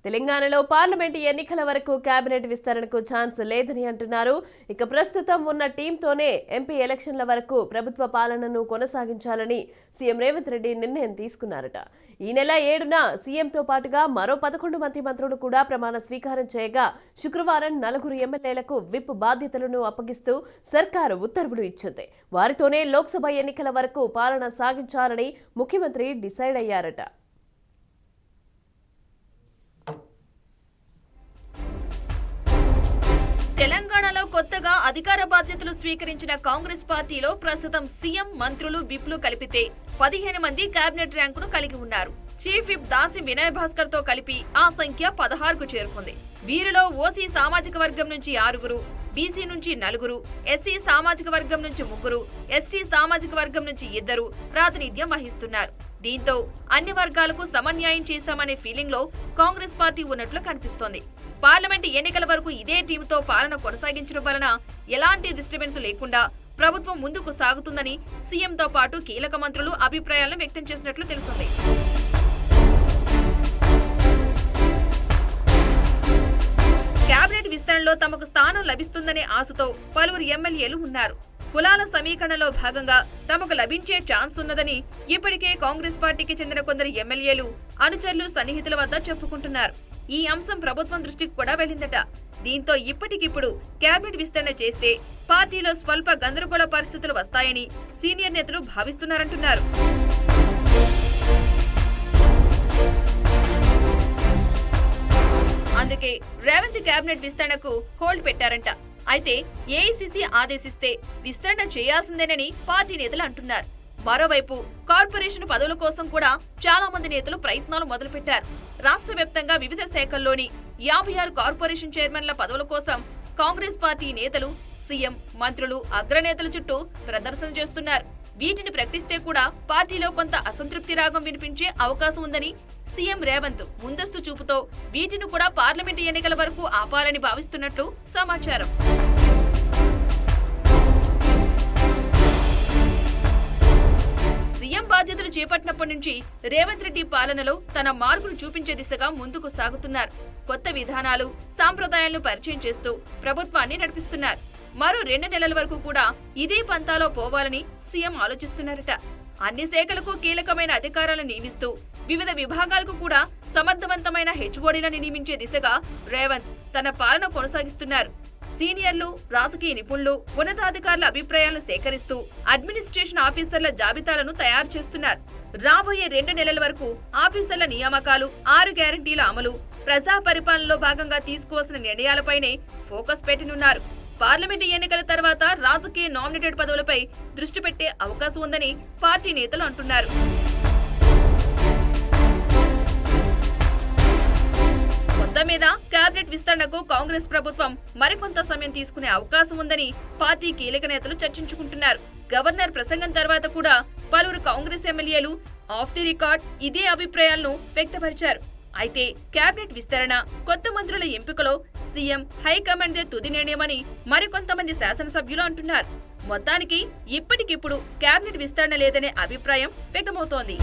తెలంగాణలో పార్లమెంట్ ఎన్నికల వరకు కేబినెట్ విస్తరణకు ఛాన్స్ లేదని అంటున్నారు. ఇక ప్రస్తుతం ఉన్న టీంతోనే ఎంపీ ఎలక్షన్ల వరకు ప్రభుత్వ పాలనను కొనసాగించాలని సీఎం రేవంత్ రెడ్డి నిర్ణయం తీసుకున్నారట. ఈ నెల 7న సీఎంతో పాటుగా మరో 11 మంత్రి మంత్రులు కూడా ప్రమాణ స్వీకారం చేయగా శుక్రవారం 4 ఎమ్మెల్యేలకు విప్ బాధ్యతలను అప్పగిస్తూ సర్కారు ఉత్తర్వులు ఇచ్చింది. వారితోనే లోక్సభ ఎన్నికల వరకు పాలన సాగించాలని ముఖ్యమంత్రి డిసైడ్ అయ్యారట. తెలంగాణలో కొత్తగా అధికార బాధ్యతలు స్వీకరించిన కాంగ్రెస్ పార్టీలో ప్రస్తుతం సీఎం, మంత్రులు, విప్లు కలిపితే 15 మంది కేబినెట్ ర్యాంకును కలిగి ఉన్నారు. చీఫ్ విప్ దాసి వినయ్ భాస్కర్ తో కలిపి ఆ సంఖ్య 16కు చేరుకుంది. వీరిలో ఓసీ సామాజిక వర్గం నుంచి 6, బీసీ నుంచి 4, ఎస్సీ సామాజిక వర్గం నుంచి 3, ఎస్టీ సామాజిక వర్గం నుంచి 2 ప్రాతినిధ్యం వహిస్తున్నారు. దీంతో అన్ని వర్గాలకు సమన్యాయం చేశామనే ఫీలింగ్ లో కాంగ్రెస్ పార్టీ ఉన్నట్లు కనిపిస్తోంది. పార్లమెంట్ ఎన్నికల వరకు ఇదే టీంతో పాలన కొనసాగించడం వలన ఎలాంటి డిస్టర్బెన్స్ లేకుండా ప్రభుత్వం ముందుకు సాగుతుందని సీఎంతో పాటు కీలక మంత్రులు అభిప్రాయాలను వ్యక్తం చేసినట్లు తెలుస్తుంది. కేబినెట్ విస్తరణలో తమకు స్థానం లభిస్తుందనే ఆశతో పలువురు ఎమ్మెల్యేలు ఉన్నారు. కులాల సమీకరణలో భాగంగా తమకు లభించే ఛాన్స్ ఉన్నదని ఇప్పటికే కాంగ్రెస్ పార్టీకి చెందిన కొందరు ఎమ్మెల్యేలు, అనుచరులు, సన్నిహితుల వద్ద చెప్పుకుంటున్నారు. ఈ అంశం ప్రభుత్వం దృష్టికి కూడా వెళ్లిందట. దీంతో ఇప్పటికిప్పుడు కేబినెట్ విస్తరణ చేస్తే పార్టీలో స్వల్ప గందరగోళ పరిస్థితులు వస్తాయని సీనియర్ నేతలు భావిస్తున్నారంటున్నారు. అందుకే రేవంత్ కేబినెట్ విస్తరణకు హోల్డ్ పెట్టారంట. అయితే ఏఐసీసీ ఆదేశిస్తే విస్తరణ చేయాల్సిందేనని పార్టీ నేతలు అంటున్నారు. మరోవైపు కార్పొరేషన్ పదవుల కోసం కూడా చాలా మంది నేతలు ప్రయత్నాలు మొదలుపెట్టారు. రాష్ట్ర వ్యాప్తంగా వివిధ శాఖల్లోని 56 కార్పొరేషన్ చైర్మన్ల పదవుల కోసం కాంగ్రెస్ పార్టీ నేతలు, సీఎం, మంత్రులు, అగ్రనేతల చుట్టూ ప్రదర్శన చేస్తున్నారు. వీటిని ప్రకటిస్తే కూడా పార్టీలో కొంత అసంతృప్తి రాగం వినిపించే అవకాశం ఉందని సీఎం రేవంత్ ముందస్తు చూపుతో వీటిని కూడా పార్లమెంటు ఎన్నికల వరకు ఆపాలని భావిస్తున్నట్లు సమాచారం. సీఎం బాధ్యతలు చేపట్టినప్పటి నుంచి రేవంత్ రెడ్డి పాలనలో తన మార్పును చూపించే దిశగా ముందుకు సాగుతున్నారు. కొత్త విధానాలు, సాంప్రదాయాలను పరిచయం చేస్తూ ప్రభుత్వాన్ని నడిపిస్తున్నారు. మరో 2 నెలల వరకు కూడా ఇదే పంతాలో పోవాలని సీఎం ఆలోచిస్తున్నారట. అన్ని శాఖలకు కీలకమైన అధికారాలను నియమిస్తూ వివిధ విభాగాలకు కూడా సమర్థవంతమైన హెచ్ఓడీలను నియమించే దిశగా రేవంత్ తన పాలన కొనసాగిస్తున్నారు. సీనియర్లు, రాజకీయ నిపుణులు, ఉన్నతాధికారుల అభిప్రాయాలను సేకరిస్తూ అడ్మినిస్ట్రేషన్ ఆఫీసర్ల జాబితాలను తయారు చేస్తున్నారు. రాబోయే 2 నెలల వరకు ఆఫీసర్ల నియామకాలు, 6 గ్యారంటీల అమలు, ప్రజా పరిపాలనలో భాగంగా తీసుకోవాల్సిన నిర్ణయాలపైనే ఫోకస్ పెట్టనున్నారు. పార్లమెంటు ఎన్నికల తర్వాత రాజకీయ నామినేటెడ్ పదవులపై దృష్టి పెట్టే అవకాశం ఉందని పార్టీ నేతలు అంటున్నారు. మొత్తం మీద కేబినెట్ విస్తరణకు కాంగ్రెస్ ప్రభుత్వం మరికొంత సమయం తీసుకునే అవకాశం ఉందని పార్టీ కీలక నేతలు చర్చించుకుంటున్నారు. గవర్నర్ ప్రసంగం తర్వాత కూడా పలువురు కాంగ్రెస్ ఎమ్మెల్యేలు ఆఫ్ ది రికార్డ్ ఇదే అభిప్రాయాలను వ్యక్తపరిచారు. అయితే కేబినెట్ విస్తరణ, కొత్త మంత్రుల ఎంపికలో సీఎం, హైకమాండ్దే తుది నిర్ణయమని మరికొంతమంది శాసనసభ్యులు అంటున్నారు. మొత్తానికి ఇప్పటికిప్పుడు కేబినెట్ విస్తరణ లేదనే అభిప్రాయం వ్యక్తమవుతోంది.